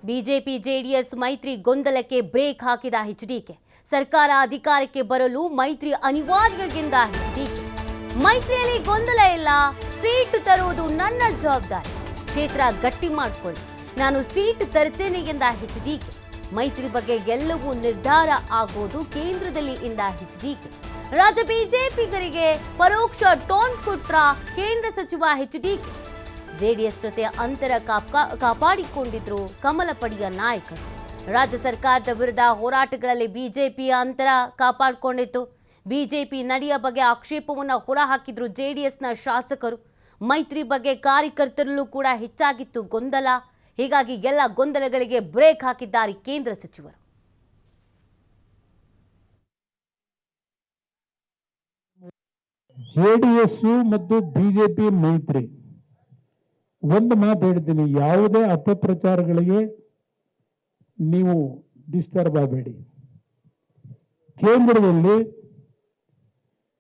BJP JDS ಮೈತ್ರಿ ಗೊಂದಲಕ್ಕೆ break ಹಾಕಿದ ಎಚ್ಡಿಕೆ. ಸರ್ಕಾರ ಅಧಿಕಾರಕ್ಕೆ ಬರಲು ಮೈತ್ರಿ ಅನಿವಾರ್ಯ ಎಂದ ಎಚ್ಡಿಕೆ. ಮೈತ್ರಿಯಲ್ಲಿ ಗೊಂದಲ ಇಲ್ಲ, ಸೀಟ್ ತರುವುದು ನನ್ನ ಜವಾಬ್ದಾರಿ, ಕ್ಷೇತ್ರ ಗಟ್ಟಿ ಮಾಡಿಕೊಳ್ಳಿ, ನಾನು ಸೀಟ್ ತರ್ತೇನೆ ಎಂದ ಎಚ್ಡಿಕೆ. ಮೈತ್ರಿ ಬಗ್ಗೆ ಎಲ್ಲವೂ ನಿರ್ಧಾರ ಆಗೋದು ಕೇಂದ್ರದಲ್ಲಿ ಎಂದ ಎಚ್ಡಿಕೆ. ರಾಜ್ಯ ಬಿಜೆಪಿಗರಿಗೆ ಪರೋಕ್ಷ ಟೋನ್ ಕೊಟ್ರ ಕೇಂದ್ರ ಸಚಿವ ಎಚ್ಡಿಕೆ. ಜೆಡಿಎಸ್ ಜೊತೆ ಅಂತರ ಕಾಪಾಡಿಕೊಂಡಿದ್ರು ಕಮಲ ಪಡೆಯ ನಾಯಕರು. ರಾಜ್ಯ ಸರ್ಕಾರದ ವಿರುದ್ಧ ಹೋರಾಟಗಳಲ್ಲಿ ಬಿಜೆಪಿ ಅಂತರ ಕಾಪಾಡಿಕೊಂಡಿತ್ತು. ಬಿಜೆಪಿ ನಡೆಯ ಬಗ್ಗೆ ಆಕ್ಷೇಪವನ್ನು ಹೊರಹಾಕಿದ್ರು ಜೆಡಿಎಸ್ನ ಶಾಸಕರು. ಮೈತ್ರಿ ಬಗ್ಗೆ ಕಾರ್ಯಕರ್ತರಲ್ಲೂ ಕೂಡ ಹೆಚ್ಚಾಗಿತ್ತು ಗೊಂದಲ. ಹೀಗಾಗಿ ಎಲ್ಲ ಗೊಂದಲಗಳಿಗೆ ಬ್ರೇಕ್ ಹಾಕಿದ್ದಾರೆ ಕೇಂದ್ರ ಸಚಿವರು. ಜೆಡಿಎಸ್ ಮತ್ತು ಬಿಜೆಪಿ ಮೈತ್ರಿ ಒಂದು ಮಾತು ಹೇಳ್ತೀನಿ, ಯಾವುದೇ ಅಪಪ್ರಚಾರಗಳಿಗೆ ನೀವು ಡಿಸ್ಟರ್ಬ್ ಆಗಬೇಡಿ. ಕೇಂದ್ರದಲ್ಲಿ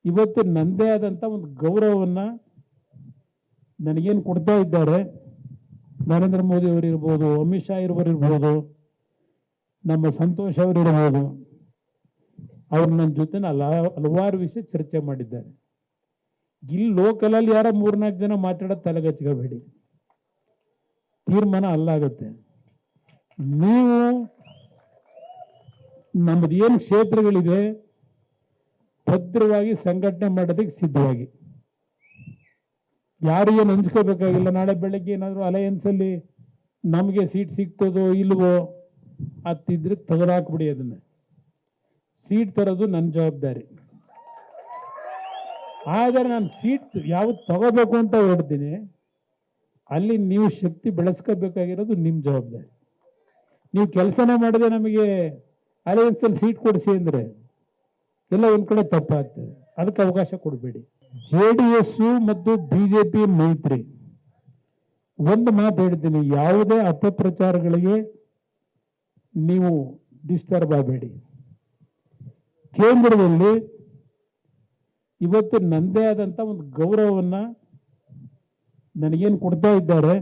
ಇವತ್ತು ನನ್ನದೇ ಆದಂಥ ಒಂದು ಗೌರವವನ್ನು ನನಗೇನು ಕೊಡ್ತಾ ಇದ್ದಾರೆ, ನರೇಂದ್ರ ಮೋದಿ ಅವರಿರ್ಬೋದು, ಅಮಿತ್ ಶಾ ಇರ್ಬೋದು, ನಮ್ಮ ಸಂತೋಷ್ ಅವರಿರ್ಬೋದು, ಅವ್ರು ನನ್ನ ಜೊತೆ ಹಲವಾರು ವಿಷಯ ಚರ್ಚೆ ಮಾಡಿದ್ದಾರೆ. ಇಲ್ಲಿ ಲೋಕಲಲ್ಲಿ ಯಾರೋ 3-4 ಜನ ಮಾತಾಡೋದು ತಲೆಗಚ್ಕೋಬೇಡಿ, ತೀರ್ಮಾನ ಅಲ್ಲಾಗುತ್ತೆ. ನೀವು ನಮ್ಮದು ಏನು ಕ್ಷೇತ್ರಗಳಿದೆ ಭದ್ರವಾಗಿ ಸಂಘಟನೆ ಮಾಡೋದಕ್ಕೆ ಸಿದ್ಧವಾಗಿ, ಯಾರು ಏನು ಹಂಚ್ಕೋಬೇಕಾಗಿಲ್ಲ. ನಾಳೆ ಬೆಳಗ್ಗೆ ಏನಾದರೂ ಅಲಯನ್ಸಲ್ಲಿ ನಮಗೆ ಸೀಟ್ ಸಿಗ್ತದೋ ಇಲ್ವೋ ಅತ್ತಿದ್ರೆ ತೆಗೆದಾಕ್ಬಿಡಿ. ಅದನ್ನು ಸೀಟ್ ತರೋದು ನನ್ನ ಜವಾಬ್ದಾರಿ. ಆದರೆ ನಾನು ಸೀಟ್ ಯಾವ್ದು ತಗೋಬೇಕು ಅಂತ ಹೊರಡ್ತೀನಿ, ಅಲ್ಲಿ ನೀವು ಶಕ್ತಿ ಬೆಳೆಸ್ಕೋಬೇಕಾಗಿರೋದು ನಿಮ್ಮ ಜವಾಬ್ದಾರಿ. ನೀವು ಕೆಲಸನೇ ಮಾಡದೆ ನಮಗೆ ಅಲಯನ್ಸಲ್ಲಿ ಸೀಟ್ ಕೊಡಿಸಿ ಅಂದರೆ ಎಲ್ಲ ಒಂದು ಕಡೆ ತಪ್ಪಾಗ್ತದೆ. ಅದಕ್ಕೆ ಅವಕಾಶ ಕೊಡಬೇಡಿ. ಜೆಡಿಎಸ್ ಮತ್ತು ಬಿಜೆಪಿ ಮೈತ್ರಿ ಒಂದು ಮಾತು ಹೇಳ್ತೀನಿ, ಯಾವುದೇ ಅಪಪ್ರಚಾರಗಳಿಗೆ ನೀವು ಡಿಸ್ಟರ್ಬ್ ಆಗಬೇಡಿ. ಕೇಂದ್ರದಲ್ಲಿ ಇವತ್ತು ನನ್ನದೇ ಆದಂಥ ಒಂದು ಗೌರವವನ್ನು ನನಗೇನು ಕೊಡ್ತಾ ಇದ್ದಾರೆ,